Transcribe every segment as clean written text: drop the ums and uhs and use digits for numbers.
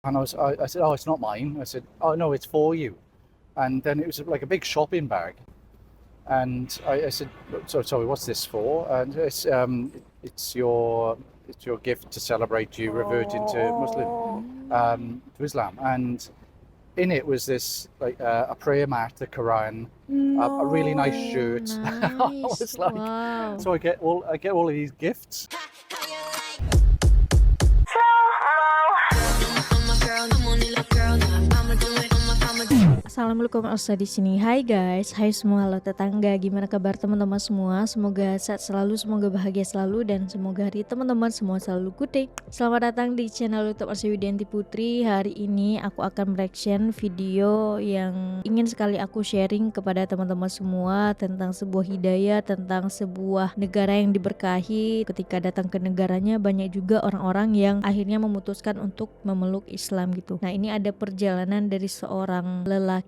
And I said, oh, it's not mine. I said, oh no, it's for you. And then it was like a big shopping bag. And I said, sorry, what's this for? And it's your gift to celebrate you reverting to Islam. And in it was this like a prayer mat, the Quran, a really nice shirt. Nice. I was like, Wow. so I get all of these gifts. Assalamualaikum Elsa di sini. Hai guys, hai semua, halo tetangga. Gimana kabar teman-teman semua? Semoga sehat selalu, semoga bahagia selalu, dan semoga hari teman-teman semua selalu good day. Selamat datang di channel YouTube Masih Dengan Putri. Hari ini aku akan reaction video yang ingin sekali aku sharing kepada teman-teman semua tentang sebuah hidayah, tentang sebuah negara yang diberkahi. Ketika datang ke negaranya, banyak juga orang-orang yang akhirnya memutuskan untuk memeluk Islam gitu. Nah, ini ada perjalanan dari seorang lelaki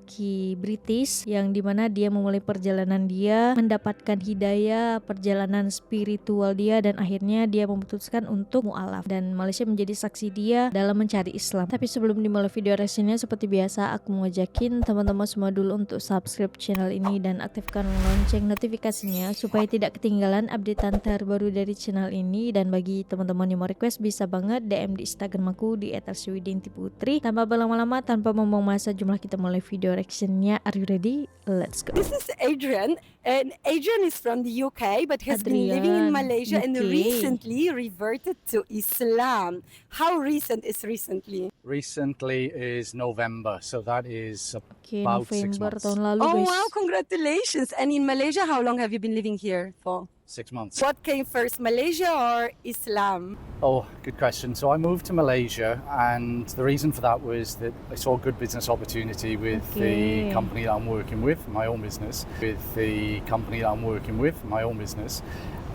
British yang dimana dia memulai perjalanan dia mendapatkan hidayah, perjalanan spiritual dia, dan akhirnya dia memutuskan untuk mu'alaf, dan Malaysia menjadi saksi dia dalam mencari Islam. Tapi sebelum dimulai video reaksinya, seperti biasa aku mau ngajakin teman-teman semua dulu untuk subscribe channel ini dan aktifkan lonceng notifikasinya supaya tidak ketinggalan updatean terbaru dari channel ini. Dan bagi teman-teman yang mau request, bisa banget DM di Instagram aku di @masih_dengan_putri. Tanpa berlama-lama, tanpa membuang masa, jumlah kita mulai video reactionnya. Are you ready? Let's go. This is Adrian, and Adrian is from the UK but has been living in Malaysia and recently reverted to Islam. How recent is recently? Recently is November, so that is about 6 November months. tahun lalu, Oh guys. wow, congratulations. And in Malaysia, how long have you been living here for? 6 months. What came first, Malaysia or Islam? Oh, good question. So I moved to Malaysia, and the reason for that was that I saw a good business opportunity with the company that I'm working with, my own business,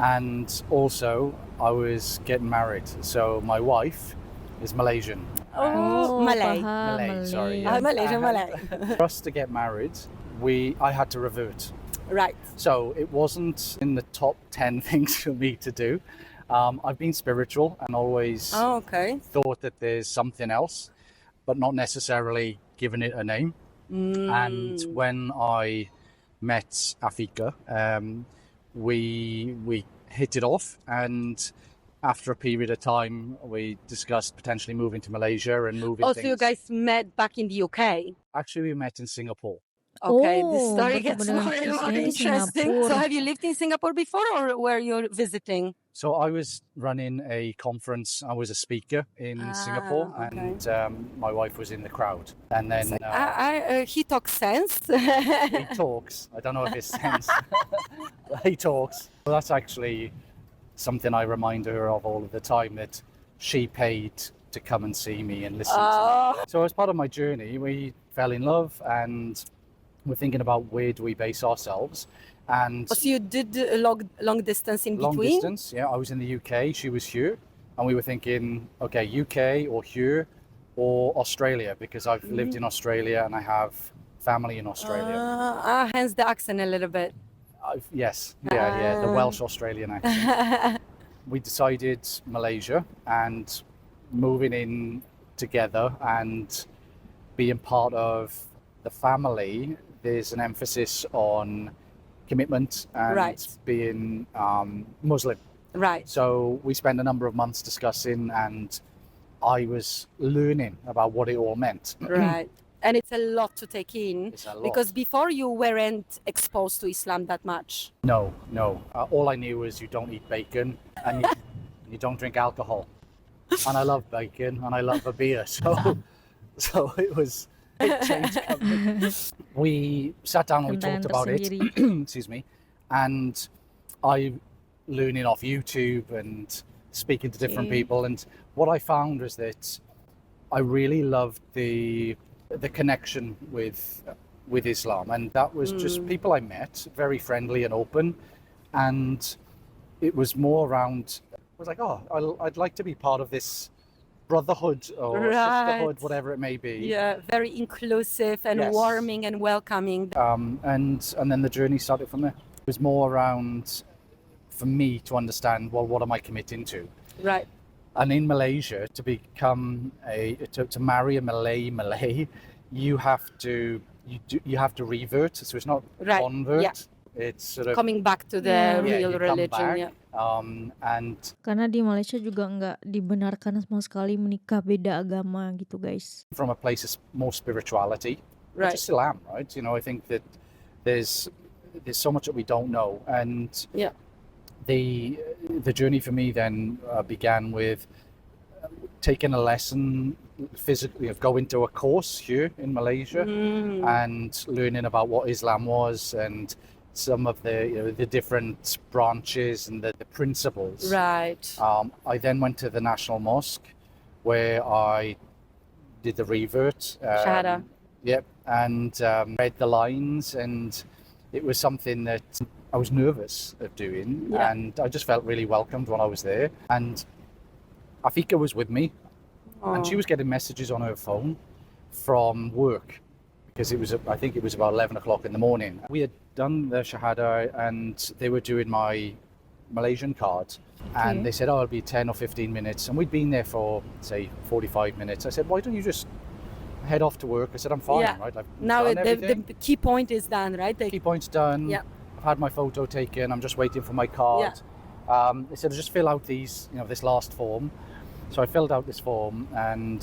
and also I was getting married. So my wife is Malaysian. Oh, Malay. Paham, Sorry. Malaysia, Malay. For us to get married, I had to revert. Right. So it wasn't in the top 10 things for me to do. I've been spiritual and always thought that there's something else, but not necessarily given it a name. And when I met Afika, we hit it off, and after a period of time, we discussed potentially moving to Malaysia and moving Oh, things. so you guys met back in the UK? Actually, we met in Singapore. Okay, this Oh, story bertemu gets dengan more and more Chrisnya di interesting. Singapura. So have you lived in Singapore before, or were you visiting? So I was running a conference. I was a speaker in Singapore, and my wife was in the crowd. And then He talks sense. he talks. I don't know if it's sense. He talks. Well, that's actually something I remind her of all of the time, that she paid to come and see me and listen to me. So as part of my journey, we fell in love, and we're thinking about where do we base ourselves. And So you did a long distance in long between? distance, yeah. I was in the UK, she was here, and we were thinking, okay, UK or here or Australia, because I've lived in Australia and I have family in Australia. Hence the accent a little bit. Yes, yeah, the Welsh Australian accent. We decided Malaysia, and moving in together and being part of the family, there's an emphasis on commitment and being Muslim. Right. So we spent a number of months discussing, and I was learning about what it all meant. Right. And it's a lot to take in. It's a lot. Because before you weren't exposed to Islam that much. No. All I knew was you don't eat bacon and you don't drink alcohol. And I love bacon and I love a beer. So it changed. We sat down and we talked about it. Excuse me. And I learning off YouTube and speaking to different people. And what I found was that I really loved the connection with Islam, and that was just people I met, very friendly and open, and it was more around, I was like, oh, I'd like to be part of this brotherhood or sisterhood, whatever it may be. Yeah, very inclusive and warming and welcoming. And then the journey started from there. It was more around for me to understand, well, what am I committing to? Right. And in Malaysia, to become to marry a Malay, you have to revert. So it's not Right, convert. yeah. It's sort of Coming back to the Yeah. real you come religion. back. Yeah. And Karena di Malaysia juga nggak dibenarkan sama sekali menikah beda agama gitu guys. from a place of more spirituality, which Right. is Islam, right? You know, I think that there's so much that we don't know, and Yeah. the journey for me then began with taking a lesson physically, going to a course here in Malaysia and learning about what Islam was and some of the the different branches and the principles. Right. I then went to the National Mosque where I did the revert. Shahada. Yep, and read the lines, and it was something that I was nervous of doing, Yeah. and I just felt really welcomed when I was there. And Afika was with me, and she was getting messages on her phone from work because I think it was about 11 o'clock in the morning. We had done the Shahada, and they were doing my Malaysian card, and they said, "Oh, it'll be 10 or 15 minutes," and we'd been there for say 45 minutes. I said, "Why don't you just head off to work?" I said, "I'm fine, Yeah. right? I've Now done everything. the key point is done, right? Key point's done. Yeah. I've had my photo taken. I'm just waiting for my card." They said, "Just fill out these, this last form." So I filled out this form, and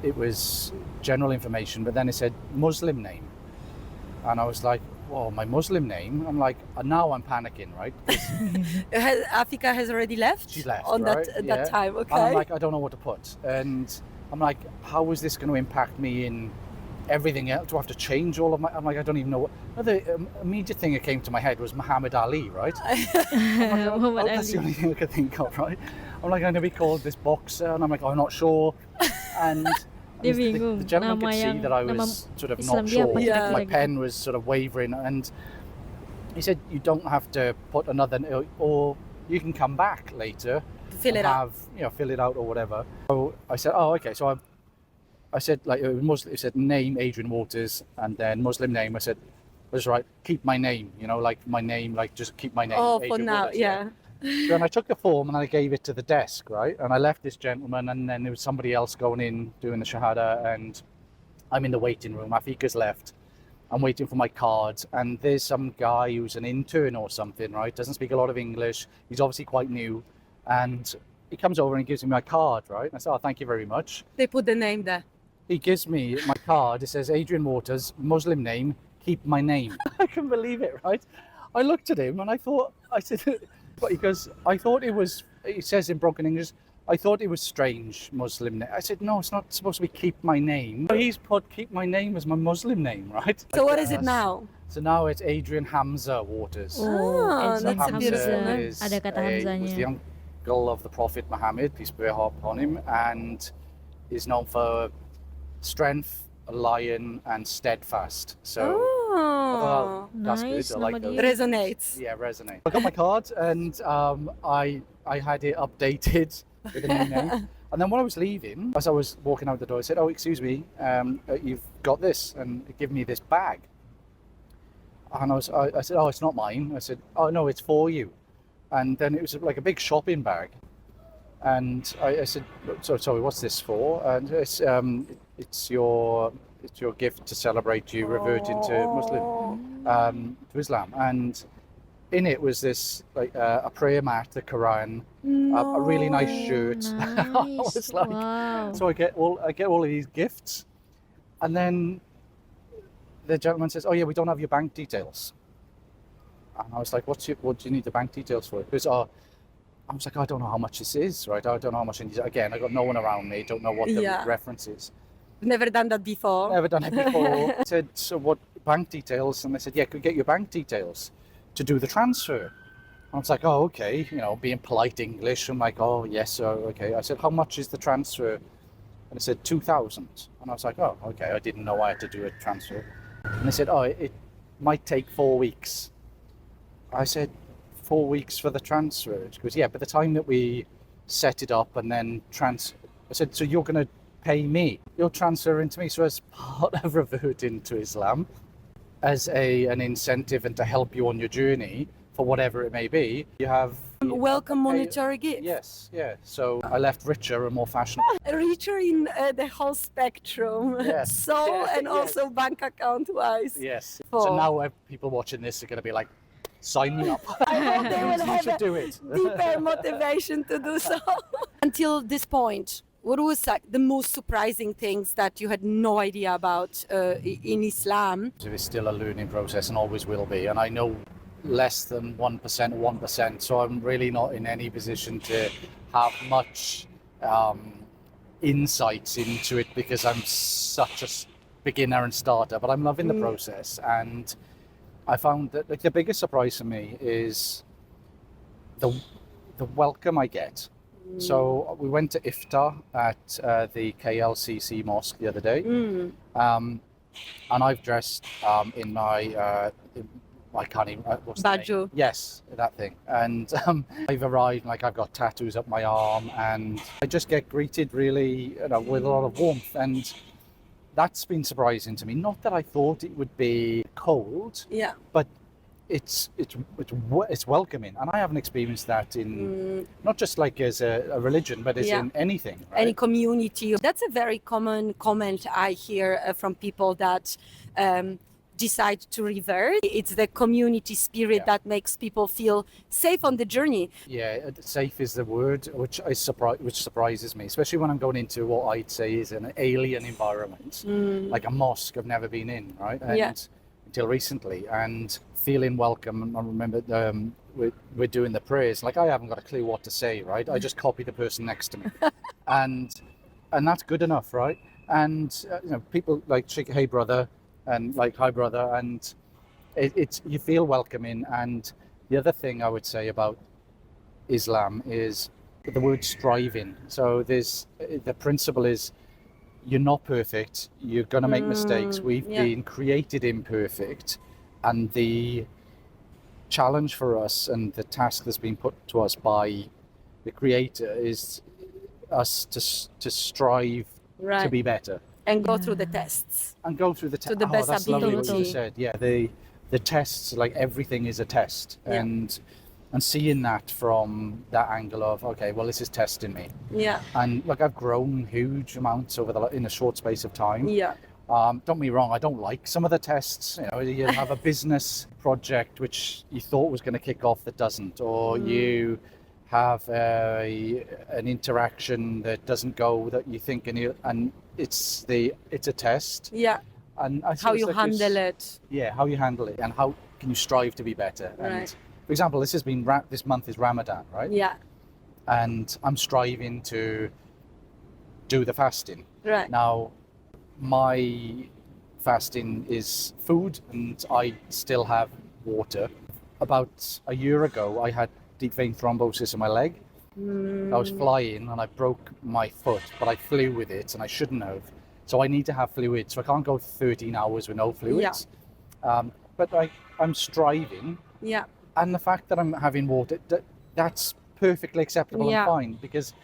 it was general information, but then it said Muslim name, and I was like, "Whoa, my Muslim name!" I'm like, now I'm panicking, right? 'Cause Africa has already left. she's left on right? that time. And Okay. I'm like, I don't know what to put, and I'm like, how is this going to impact me in everything else? Do I have to change all of my? I'm like, I don't even know what. The immediate thing that came to my head was Muhammad Ali, right? Muhammad That's the Ali. only thing I could think of, right? I'm like, I'm going to be called this boxer, and I'm like, I'm not sure. And Dia the bingung, gentleman could nama see yang- that I nama was sort of Islam not dia apa sure. kira-kira My gitu. pen was sort of wavering, and he said, you don't have to put another, or you can come back later. Fill and it out. fill it out or whatever. So I said, oh, okay. So I said, like, it said name Adrian Waters, and then Muslim name. I said, that's right, keep my name, like my name, like just keep my name. Oh, for Adrian now, Waters, yeah. Then I took the form and I gave it to the desk, right? And I left this gentleman, and then there was somebody else going in doing the Shahada, and I'm in the waiting room. Afika's left. I'm waiting for my card, and there's some guy who's an intern or something, right? Doesn't speak a lot of English. He's obviously quite new, and he comes over and he gives me my card, right? And I said, oh, thank you very much. They put the name there. He gives me my card. It says Adrian Waters, Muslim name, keep my name. I couldn't believe it, right? I looked at him and I said, but he goes, I thought it was, he says in broken English, I thought it was strange Muslim name. I said, no, it's not supposed to be keep my name. He's put keep my name as my Muslim name, right? So what is it now? So now it's Adrian Hamza Waters. Oh, Adrian that's a beautiful Hamza. name. Ada kata was Hamzanya. the uncle of the Prophet Muhammad, peace be upon him, and is known for strength, a lion, and steadfast. So, well, that's Nice, good. I like nama those. dia. Resonates. Yeah, resonate. I got my card, and I had it updated with a new name. And then when I was leaving, as I was walking out the door, I said, "Oh, excuse me, you've got this," and it gave me this bag. And I said, "Oh, it's not mine." I said, "Oh no, it's for you." And then it was like a big shopping bag. And I said, "Sorry, what's this for?" And it's your gift to celebrate you reverting to Islam. And in it was this like a prayer mat, the Quran, a really nice shirt. I Nice. was like, Wow. so I get all of these gifts, and then the gentleman says, "Oh yeah, we don't have your bank details." And I was like, what do you need the bank details for? Because I was like, I don't know how much this is, right? I don't know how much I need. Again, I got no one around me, don't know what the Yeah. reference is. Never done that before. Never done it before. I said, so what bank details? And they said, yeah, could get your bank details to do the transfer. I was like, oh, okay, being polite English. I'm like, oh, yes, sir, okay. I said, how much is the transfer? And they said, 2,000. And I was like, oh, okay, I didn't know I had to do a transfer. And they said, oh, it might take 4 weeks. I said, 4 weeks for the transfer? She goes, yeah, by the time that we set it up and then I said, so you're going to pay me? You're transferring to me. So as part of reverting to Islam, as an incentive and to help you on your journey, for whatever it may be, you have welcome monetary gift. Yes, yeah. So I left richer and more fashionable. Richer in the whole spectrum, Yes. soul and also bank account wise. Yes. For- So now people watching this are going to be like, sign me up. I hope they will You have should a do it. deeper motivation to do so. Until this point, what was like the most surprising things that you had no idea about in Islam? It's still a learning process and always will be. And I know less than 1%, so I'm really not in any position to have much insights into it because I'm such a beginner and starter, but I'm loving the process. And I found that the biggest surprise for me is the welcome I get. So we went to iftar at the KLCC mosque the other day, and I've dressed in my I can't even. What's the name? Baju. Yes, that thing. And I've arrived, like I've got tattoos up my arm, and I just get greeted really, with a lot of warmth, and that's been surprising to me. Not that I thought it would be cold, Yeah. but it's welcoming, and I haven't experienced that in not just like as a religion, but as in anything. Right? Any community. That's a very common comment I hear from people that decide to revert. It's the community spirit that makes people feel safe on the journey. Yeah, safe is the word, which surprises me, especially when I'm going into what I'd say is an alien environment, like a mosque I've never been in, right? And until recently, and feeling welcome. I remember we're doing the prayers, like I haven't got a clue what to say, right? I just copy the person next to me, and that's good enough, right? And people like shake, hey brother, and like hi brother, and it's you feel welcoming. And the other thing I would say about Islam is the word striving. So there's the principle is you're not perfect, you're going to make mistakes, we've been created imperfect, and the challenge for us and the task that's been put to us by the creator is us to strive to be better. And go through the tests. And go through the tests. To the best That's lovely what you ability. said. Yeah, the tests, like everything is a test. And seeing that from that angle of, okay, well, this is testing me. Yeah. And look, I've grown huge amounts in a short space of time. Yeah. Don't get me wrong, I don't like some of the tests. You have a business project which you thought was going to kick off that doesn't, or you have an interaction that doesn't go that you think, and it's a test. Yeah. And I How you handle it. Yeah, how you handle it, and how can you strive to be better. Right. And for example, this month is Ramadan, right? Yeah. And I'm striving to do the fasting. Right. Now, my fasting is food, and I still have water. About a year ago, I had deep vein thrombosis in my leg. I was flying and I broke my foot, but I flew with it and I shouldn't have. So I need to have fluids. So I can't go 13 hours with no fluids. But I'm striving. Yeah. And the fact that I'm having water, that's perfectly acceptable and fine, because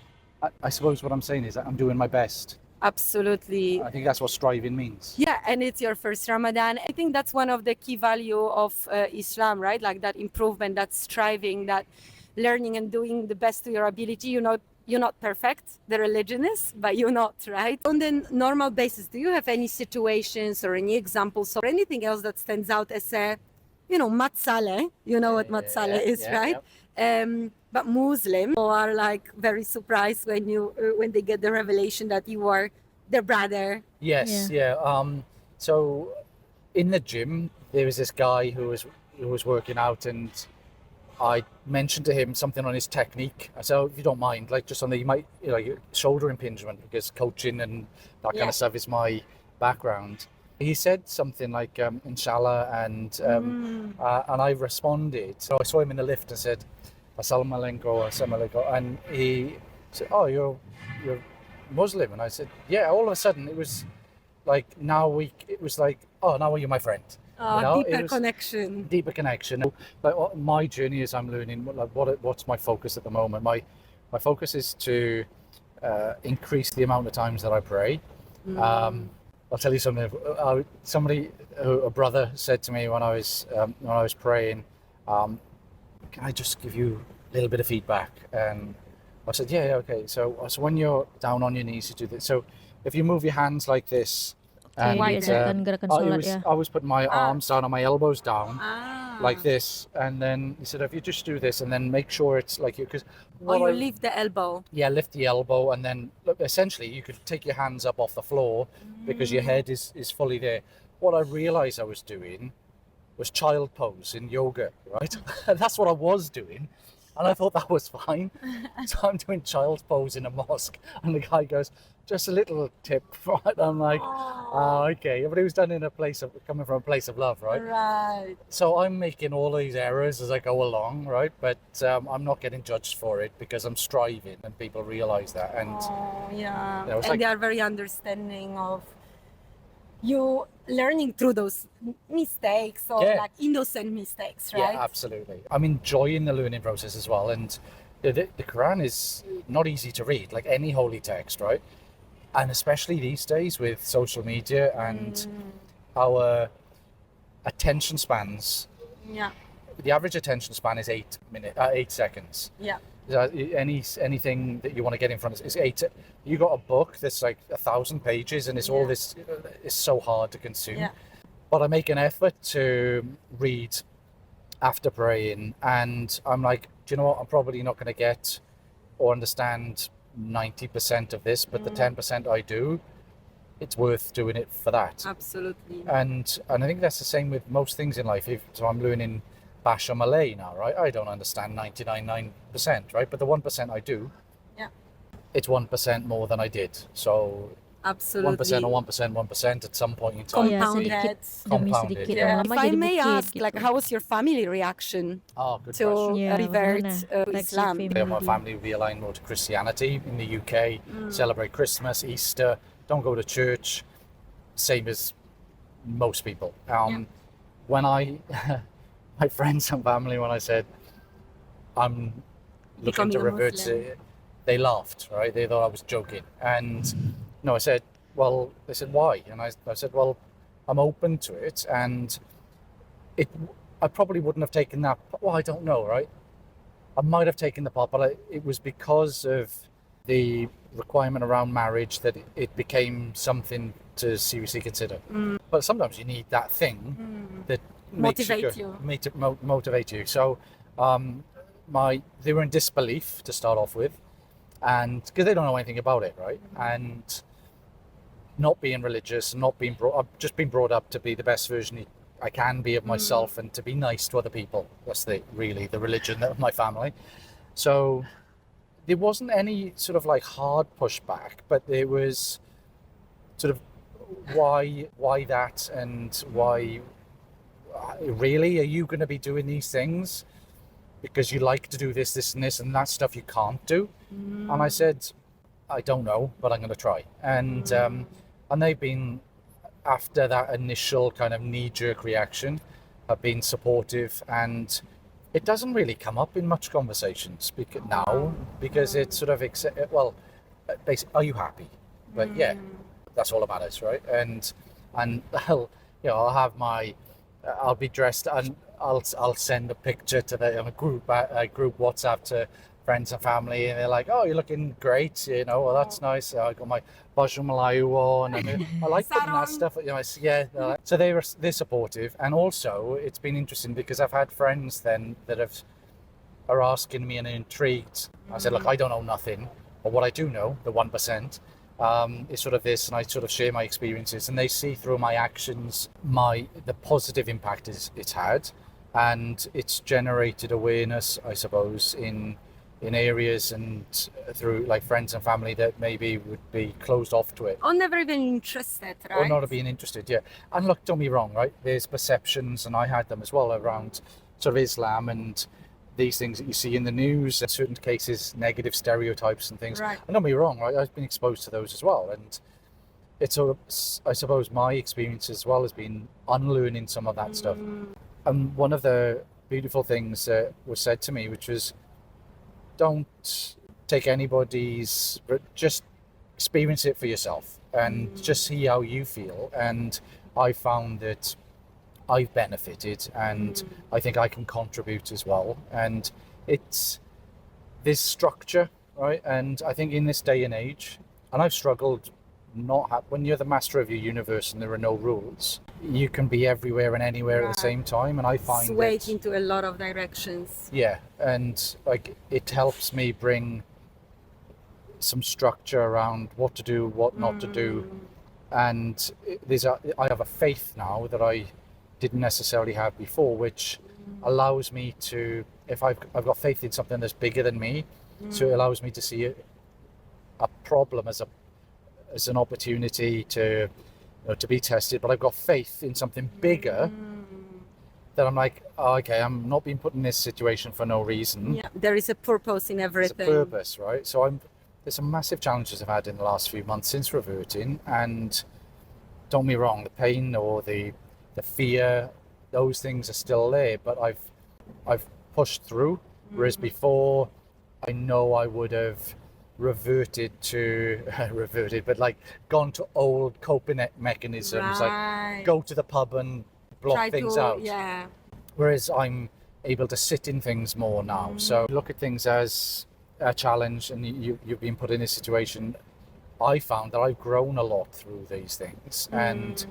I suppose what I'm saying is that I'm doing my best. Absolutely. I think that's what striving means. Yeah, and it's your first Ramadan. I think that's one of the key value of Islam, right? Like that improvement, that striving, that learning and doing the best to your ability. You're not perfect, the religion is, but you're not, right? On the normal basis, do you have any situations or any examples or anything else that stands out as a, matsale? You know what matsale is, right? But Muslims are like very surprised when they get the revelation that you are their brother. Yes, so in the gym, there was this guy who was working out, and I mentioned to him something on his technique. So if you don't mind, like just on shoulder impingement, because coaching and that kind of stuff is my background. He said something like inshallah, and I responded. So I saw him in the lift and said assalamu alaikum, and he said, oh, you're Muslim? And I said, yeah. All of a sudden it was like now you're my friend. Deeper connection. Deeper connection. But my journey is I'm learning what's my focus at the moment. My focus is to increase the amount of times that I pray. I'll tell you something. A brother said to me when I was praying, can I just give you a little bit of feedback? And I said, yeah, okay. So when you're down on your knees, you do this. So if you move your hands like this, Oke, diajarkan gerakan sholat ya. I was putting my arms down and my elbows down Ah. like this, and then he said, if you just do this and then make sure it's like you, because Lift the elbow. yeah, lift the elbow, and then look, essentially you could take your hands up off the floor because your head is fully there. What I realized I was doing was child pose in yoga, right? And that's what I was doing. And I thought that was fine. So I'm doing child's pose in a mosque. And the guy goes, just a little tip, right? I'm like, oh, okay. But it was done in a place of, coming from a place of love, right? Right. So I'm making all these errors as I go along, right? But I'm not getting judged for it because I'm striving, and people realize that. And Yeah. Yeah, it was And like- they are very understanding of you learning through those mistakes or Yeah. like innocent mistakes, right? yeah, absolutely. I'm enjoying the learning process as well. And the Quran is not easy to read, like any holy text, right? And especially these days with social media and our attention spans. Yeah. The average attention span is 8 seconds. Yeah. Anything that you want to get in front of is 8. You got a book that's like 1,000 pages, and it's all Yeah. this. It's so hard to consume. Yeah. But I make an effort to read after praying, and I'm like, do you know what? I'm probably not going to get or understand 90% of this, but the 10% I do, it's worth doing it for that. Absolutely. And I think that's the same with most things in life. So I'm learning Basha Malay now, right? I don't understand 99%, right? But the 1% I do, Yeah. it's 1% more than I did. So Absolutely. 1% or 1% at some point in time. Iya, sedikit Compounded. demi Compounded, sedikit yeah. lama If lama I jadi may bukit ask, gitu. like, how was your family reaction Oh, good to question. Yeah, revert bagaimana reaksi Islam? Yeah, my family? family will be aligned more to Christianity in the UK, celebrate Christmas, Easter, don't go to church, same as most people. When I, my friends and family, when I said I'm looking Becoming to a revert, Muslim. they laughed, right? They thought I was joking. And no, I said, well, they said, why? And I said, well, I'm open to it. And I probably wouldn't have taken that. Well, I don't know, right? I might have taken the part, but it was because of the requirement around marriage that it became something to seriously consider. But sometimes you need that thing that makes Motivate you. you. Motivate you. So they were in disbelief to start off with, and because they don't know anything about it, right? And not being religious, not being just being brought up to be the best version I can be of myself and to be nice to other people. That's really the religion of my family. So there wasn't any sort of like hard pushback, but there was sort of why that, and why really are you going to be doing these things because you like to do this and this and that stuff you can't do? And I said, I don't know, but I'm going to try. And they've been, after that initial kind of knee-jerk reaction, have been supportive, and it doesn't really come up in much conversations now because it's sort of basically, are you happy? But yeah, that's all that matters, right? And I'll be dressed and I'll send a picture to the group WhatsApp to friends and family, and they're like, "Oh, you're looking great," well, that's nice. I got my baju Melayu on, and I like putting that stuff. So they're supportive, and also it's been interesting because I've had friends then that are asking me and are intrigued. I said, "Look, I don't know nothing, but what I do know, the 1%, is sort of this," and I sort of share my experiences, and they see through my actions the positive impact it's had, and it's generated awareness, I suppose, in areas and through like friends and family that maybe would be closed off to it. Or never even interested, right? Or not being interested, yeah. And look, don't be wrong, right? There's perceptions, and I had them as well, around sort of Islam and these things that you see in the news, in certain cases, negative stereotypes and things. Right. And don't be wrong, right? I've been exposed to those as well. And it's sort of, I suppose my experience as well has been unlearning some of that stuff. And one of the beautiful things that was said to me, which was, don't take anybody's, just experience it for yourself and just see how you feel. And I found that I've benefited, and I think I can contribute as well. And it's this structure, right? And I think in this day and age, and I've struggled when you're the master of your universe and there are no rules, you can be everywhere and anywhere at the same time. And I find swayed into a lot of directions. Yeah, and like it helps me bring some structure around what to do, what not to do. And I have a faith now that I didn't necessarily have before, which allows me to, if I've got faith in something that's bigger than me, so it allows me to see a problem as an opportunity to be tested. But I've got faith in something bigger that I'm like, oh, okay, I'm not being put in this situation for no reason. Yeah, there is a purpose in everything. There's a purpose, right? So there's some massive challenges I've had in the last few months since reverting, and don't get me wrong, the pain or the fear, those things are still there, but I've pushed through. Whereas before, I know I would have reverted, but like gone to old coping mechanisms, like go to the pub and block things out. Yeah. Whereas I'm able to sit in things more now. So look at things as a challenge, and you've been put in this situation. I found that I've grown a lot through these things, and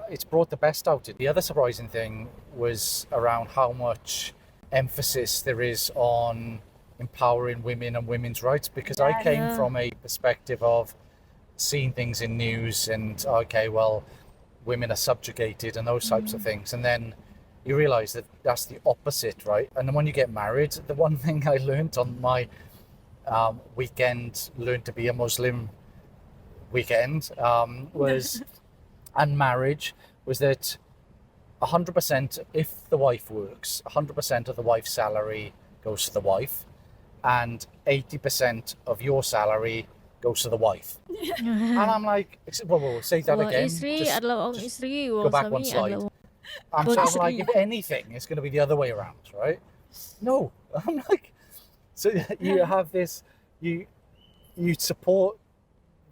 it's brought the best out of it. The other surprising thing was around how much emphasis there is on empowering women and women's rights, because I came from a perspective of seeing things in news and okay, well, women are subjugated and those types of things, and then you realize that that's the opposite, right? And then when you get married, the one thing I learned on my weekend, learned to be a Muslim weekend, was and marriage was that 100%, if the wife works, 100% of the wife's salary goes to the wife, and 80% of your salary goes to the wife. And I'm like, well, say that again. Istri adalah uang istri, Go uang back suami one slide. adalah I'm But- like, if anything, it's going to be the other way around, right? No, I'm like, so you have this, you support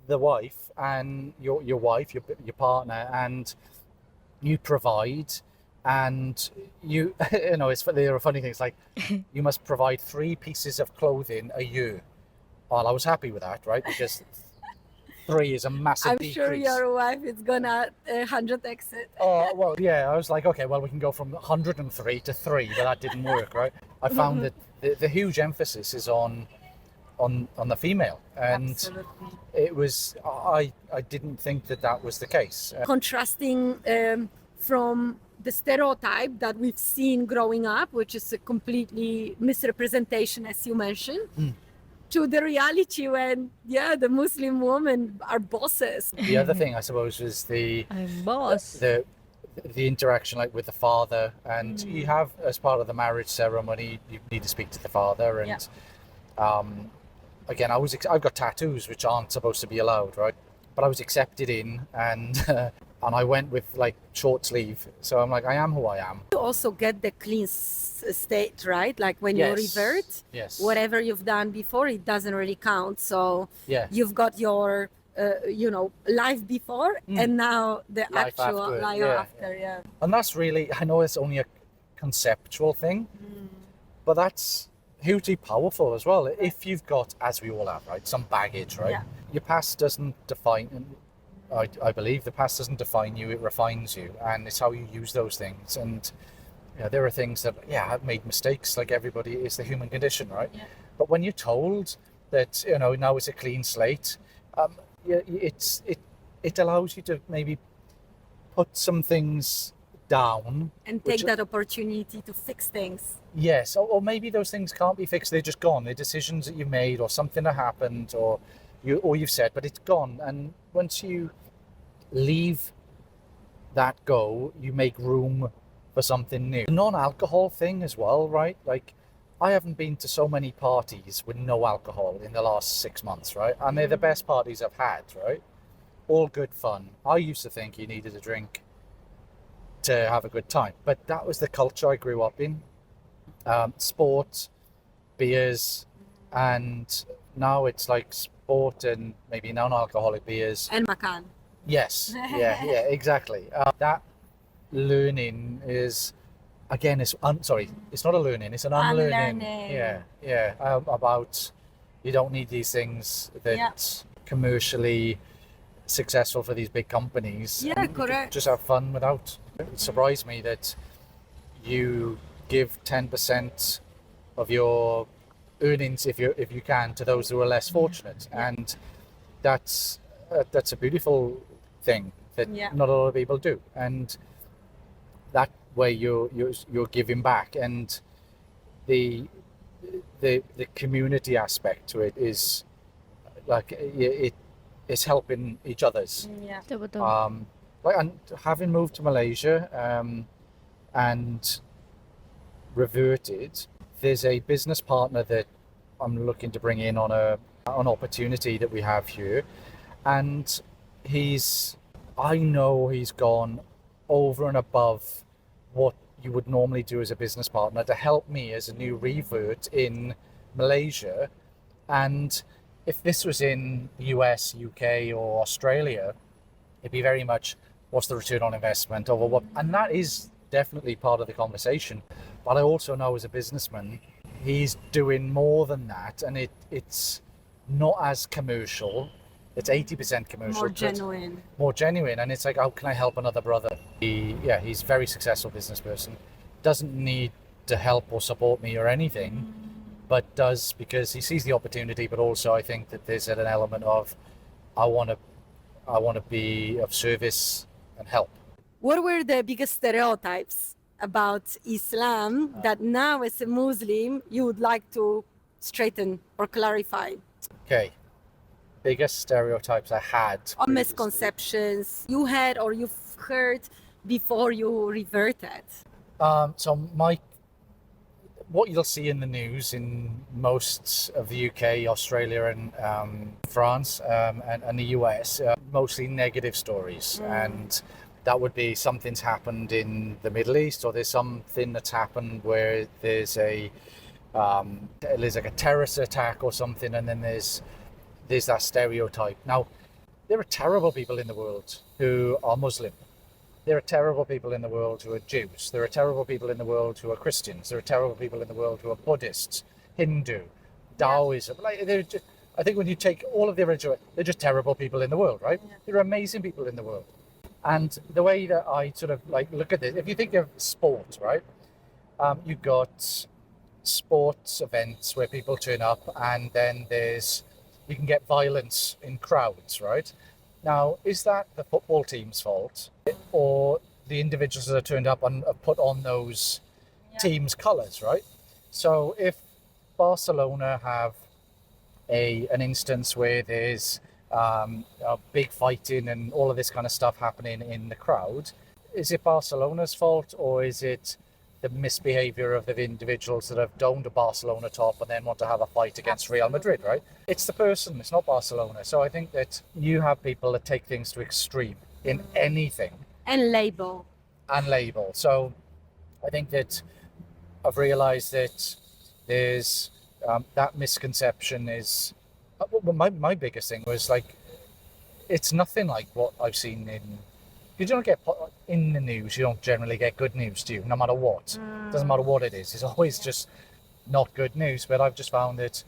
the wife and your wife, your partner, and you provide, and you know, there are funny things like you must provide 3 pieces of clothing a year. Well, I was happy with that, right? Because 3 is a massive I'm decrease. sure your wife is gonna 100x it. Oh, well, yeah, I was like, okay, well, we can go from 103 to 3, but that didn't work, right? I found that the huge emphasis is on the female, and Absolutely. it was, I didn't think that was the case. Contrasting from the stereotype that we've seen growing up, which is a completely misrepresentation, as you mentioned, to the reality when, the Muslim women are bosses. The other thing, I suppose, was I'm boss. the interaction, like with the father, and you have, as part of the marriage ceremony, you need to speak to the father, and again, I've got tattoos which aren't supposed to be allowed, right? But I was accepted in, and I went with like short sleeve, so I'm like, I am who I am. You also get the clean state, right? Like when you revert, Yes. whatever you've done before, it doesn't really count. So Yeah. you've got your, life before, and now the Life actual after, life yeah. after. Yeah. And that's really, I know it's only a conceptual thing, but that's hugely powerful as well. If you've got, as we all have, right, some baggage, right? Yeah. Your past doesn't define, I believe the past doesn't define you, it refines you, and it's how you use those things. And there are things that, I've made mistakes, like everybody, is the human condition, right? Yeah. But when you're told that, now it's a clean slate, it allows you to maybe put some things down. And Which- take that opportunity to fix things. Yes, or maybe those things can't be fixed, they're just gone. They're decisions that you made, or something that happened, or you've said, but it's gone. And once you leave that go, you make room for something new. The non-alcohol thing as well, right? Like, I haven't been to so many parties with no alcohol in the last 6 months, right? And they're the best parties I've had, right? All good fun. I used to think you needed a drink to have a good time, but that was the culture I grew up in. Sport, beers, and now it's like sport and maybe non-alcoholic beers. And makan. Yes, yeah, exactly. That learning is, again, it's not a learning, it's an unlearning. Unlearning. About you don't need these things that commercially successful for these big companies. Yeah, And you correct. just have fun without. It surprised me that you give 10% of your earnings, if you can, to those who are less fortunate, and that's a beautiful thing that not a lot of people do, and that way you're giving back, and the community aspect to it is like it's helping each other's. Betul. Like, and having moved to Malaysia and reverted, there's a business partner that I'm looking to bring in on an opportunity that we have here, and I know he's gone over and above what you would normally do as a business partner to help me as a new revert in Malaysia. And if this was in the US, UK, or Australia, it'd be very much, what's the return on investment over what? And that is definitely part of the conversation. But I also know as a businessman, he's doing more than that, and it's not as commercial. It's 80% commercial. More genuine. And it's like, how can I help another brother? He's a very successful business person. Doesn't need to help or support me or anything, but does because he sees the opportunity. But also, I think that there's an element of, I want to be of service and help. What were the biggest stereotypes about Islam that now, as a Muslim, you would like to straighten or clarify? Okay. Biggest stereotypes I had. Or previously. misconceptions you had or you've heard before you reverted? So what you'll see in the news in most of the UK, Australia, and France, and the US, mostly negative stories, and that would be something's happened in the Middle East, or there's something that's happened where there's like a terrorist attack or something, and then there's that stereotype. Now, there are terrible people in the world who are Muslim. There are terrible people in the world who are Jews. There are terrible people in the world who are Christians. There are terrible people in the world who are Buddhists, Hindu, Taoism. Like, I think when you take all of the original, they're just terrible people in the world, right? Yeah. There are amazing people in the world. And the way that I sort of like look at this, if you think of sport, right? You've got sports events where people turn up, and then you can get violence in crowds, right? Now, is that the football team's fault, or the individuals that are turned up and have put on those team's colours, right? So if Barcelona have an instance where there's big fighting and all of this kind of stuff happening in the crowd, is it Barcelona's fault, or is it the misbehavior of the individuals that have donned a Barcelona top and then want to have a fight against Real Madrid, right? It's the person, it's not Barcelona. So I think that you have people that take things to extreme in anything. And label. So I think that I've realized that there's that misconception is, my biggest thing was like, it's nothing like what I've seen you don't get in the news, you don't generally get good news, do you? No matter what. Doesn't matter what it is. It's always just not good news. But I've just found that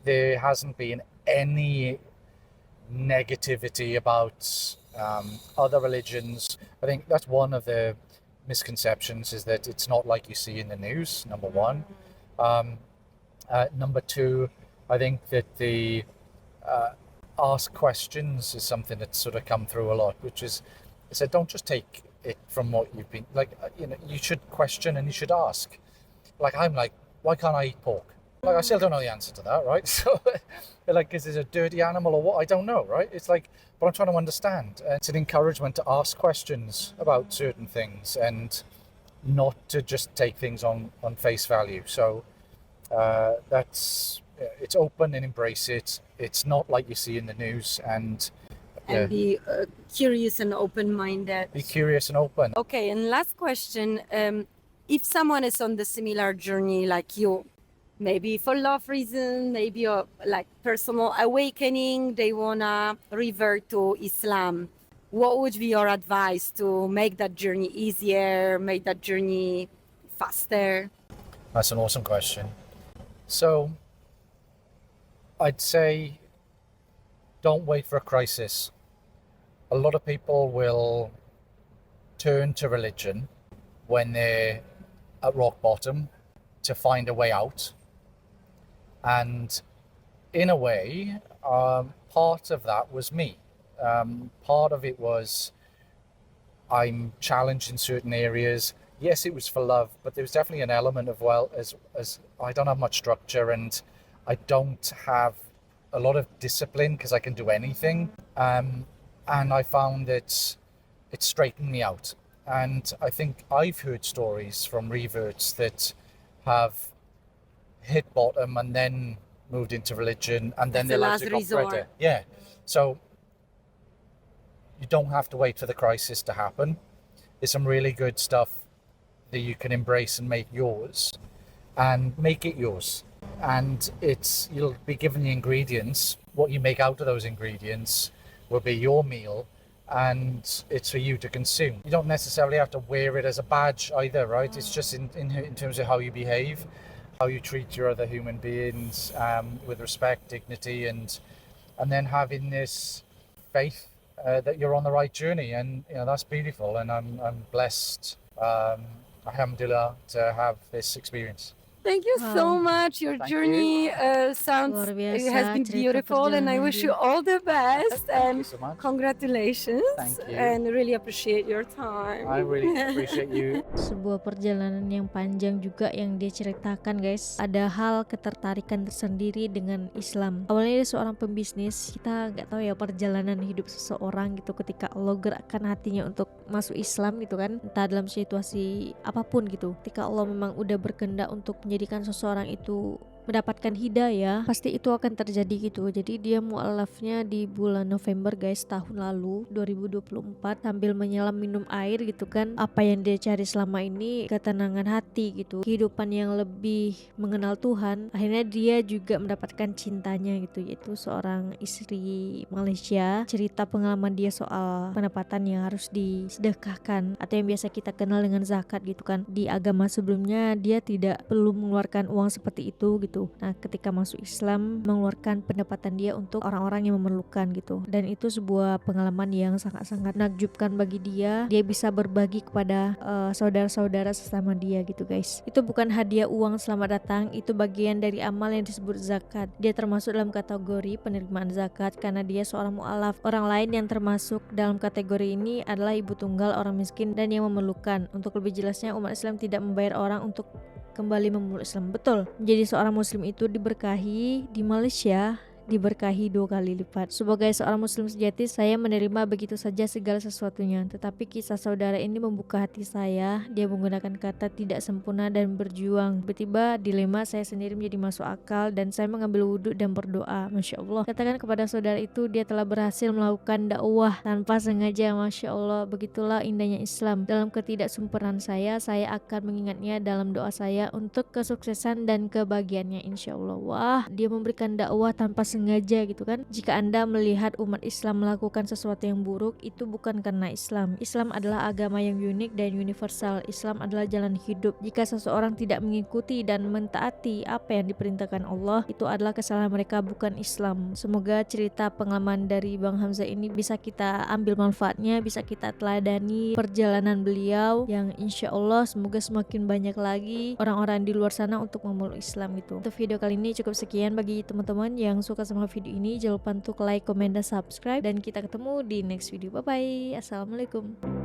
there hasn't been any negativity about other religions. I think that's one of the misconceptions, is that it's not like you see in the news, number one. Number two, I think that the ask questions is something that's sort of come through a lot, which is, I said, don't just take it from what you've been, like, you should question and you should ask. Like, I'm like, why can't I eat pork? Like, I still don't know the answer to that, right? So, like, is it a dirty animal or what? I don't know, right? It's like, but I'm trying to understand. And it's an encouragement to ask questions about certain things and not to just take things on face value. So it's open and embrace it. It's not like you see in the news, and be curious and open-minded. Be curious and open. Okay, and last question. If someone is on the similar journey like you, maybe for love reason, maybe like personal awakening, they wanna revert to Islam, what would be your advice to make that journey easier, make that journey faster? That's an awesome question. So I'd say don't wait for a crisis. A lot of people will turn to religion when they're at rock bottom to find a way out. And in a way, part of that was me. Part of it was I'm challenged in certain areas. Yes, it was for love, but there was definitely an element of, well, as I don't have much structure and I don't have a lot of discipline because I can do anything. And I found that it straightened me out. And I think I've heard stories from reverts that have hit bottom and then moved into religion, and then their lives have got better. Yeah. So you don't have to wait for the crisis to happen. There's some really good stuff that you can embrace and make yours, and make it yours. And you'll be given the ingredients. What you make out of those ingredients will be your meal, and it's for you to consume. You don't necessarily have to wear it as a badge either, right? It's just in terms of how you behave, how you treat your other human beings, with respect, dignity, and then having this faith that you're on the right journey. And that's beautiful, and I'm blessed, alhamdulillah, to have this experience. Thank you so Wow. much. Your Thank journey sounds Luar it biasa has been cerita beautiful, and I perjalanan wish dia. you all the best Thank and you so much. congratulations. Thank you. And really appreciate your time. I really appreciate you. Sebuah perjalanan yang panjang juga yang dia ceritakan, guys. Ada hal ketertarikan tersendiri dengan Islam. Awalnya dia seorang pembisnis. Kita nggak tahu ya perjalanan hidup seseorang gitu ketika Allah gerakkan hatinya untuk masuk Islam gitu kan, entah dalam situasi apapun gitu. Ketika Allah memang udah berkehendak untuk menjadikan seseorang itu mendapatkan hidayah, pasti itu akan terjadi gitu. Jadi dia mualafnya di bulan November, guys, tahun lalu 2024, sambil menyelam minum air gitu kan. Apa yang dia cari selama ini, ketenangan hati gitu, kehidupan yang lebih mengenal Tuhan. Akhirnya dia juga mendapatkan cintanya gitu, yaitu seorang istri Malaysia. Cerita pengalaman dia soal pendapatan yang harus disedekahkan atau yang biasa kita kenal dengan zakat gitu kan. Di agama sebelumnya dia tidak perlu mengeluarkan uang seperti itu gitu. Nah, ketika masuk Islam, mengeluarkan pendapatan dia untuk orang-orang yang memerlukan gitu. Dan itu sebuah pengalaman yang sangat-sangat menakjubkan bagi dia. Dia bisa berbagi kepada saudara-saudara sesama dia gitu, guys. Itu bukan hadiah uang selamat datang, itu bagian dari amal yang disebut zakat. Dia termasuk dalam kategori penerimaan zakat karena dia seorang mu'alaf. Orang lain yang termasuk dalam kategori ini adalah ibu tunggal, orang miskin, dan yang memerlukan. Untuk lebih jelasnya, umat Islam tidak membayar orang untuk kembali memeluk Islam. Betul, menjadi seorang muslim itu diberkahi di Malaysia, diberkahi 2 kali lipat. Sebagai seorang muslim sejati, saya menerima begitu saja segala sesuatunya. Tetapi kisah saudara ini membuka hati saya. Dia menggunakan kata tidak sempurna dan berjuang. Tiba-tiba dilema saya sendiri menjadi masuk akal dan saya mengambil wudhu dan berdoa. Masya Allah. Katakan kepada saudara itu dia telah berhasil melakukan dakwah tanpa sengaja. Masya Allah. Begitulah indahnya Islam. Dalam ketidaksempurnaan saya akan mengingatnya dalam doa saya untuk kesuksesan dan kebahagiaannya, insya Allah. Wah, dia memberikan dakwah tanpa sengaja gitu kan. Jika Anda melihat umat Islam melakukan sesuatu yang buruk, itu bukan karena Islam. Islam adalah agama yang unik dan universal. Islam adalah jalan hidup. Jika seseorang tidak mengikuti dan mentaati apa yang diperintahkan Allah, itu adalah kesalahan mereka, bukan Islam. Semoga cerita pengalaman dari Bang Hamzah ini bisa kita ambil manfaatnya, bisa kita teladani perjalanan beliau yang insya Allah semoga semakin banyak lagi orang-orang di luar sana untuk memeluk Islam gitu. Untuk video kali ini cukup sekian. Bagi teman-teman yang suka sama video ini, jangan lupa untuk like, comment, dan subscribe, dan kita ketemu di next video. Bye bye. Assalamualaikum.